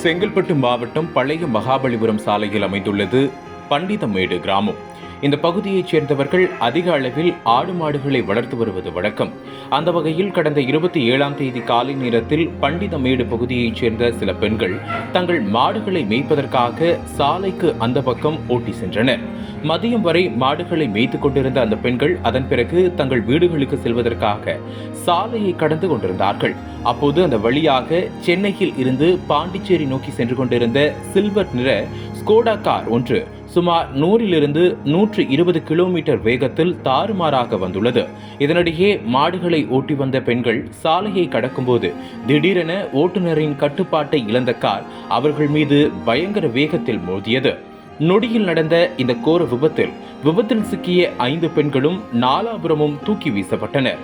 செங்கல்பட்டு மாவட்டம் பழைய மகாபலிபுரம் சாலையில் அமைந்துள்ளது பண்டிதமேடு கிராமம். இந்த பகுதியைச் சேர்ந்தவர்கள் அதிக அளவில் ஆடு மாடுகளை வளர்த்து வருவது வழக்கம். அந்த வகையில் கடந்த 27ஆம் தேதி காலை நேரத்தில் பண்டிதமேடு பகுதியைச் சேர்ந்த சில பெண்கள் தங்கள் மாடுகளை மேய்ப்பதற்காக சாலைக்கு அந்த பக்கம் ஓட்டி சென்றனர். மதியம் வரை மாடுகளை மேய்த்துக் கொண்டிருந்த அந்த பெண்கள் அதன் பிறகு தங்கள் வீடுகளுக்கு செல்வதற்காக சாலையை கடந்து கொண்டிருந்தார்கள். அப்போது அந்த வழியாக சென்னையில் இருந்து பாண்டிச்சேரி நோக்கி சென்று கொண்டிருந்த சில்வர் நிற ஸ்கோடா கார் ஒன்று சுமார் 100 120 கிலோமீட்டர் வேகத்தில் தாறுமாறாக வந்துள்ளது. இதனிடையே மாடுகளை ஓட்டி வந்த பெண்கள் சாலையை கடக்கும்போது திடீரென ஓட்டுநரின் கட்டுப்பாட்டை இழந்த கார் அவர்கள் மீது பயங்கர வேகத்தில் மோதியது. நொடியில் நடந்த இந்த கோர விபத்தில் சிக்கிய 5 பெண்களும் நாலாபுரமும் தூக்கி வீசப்பட்டனர்.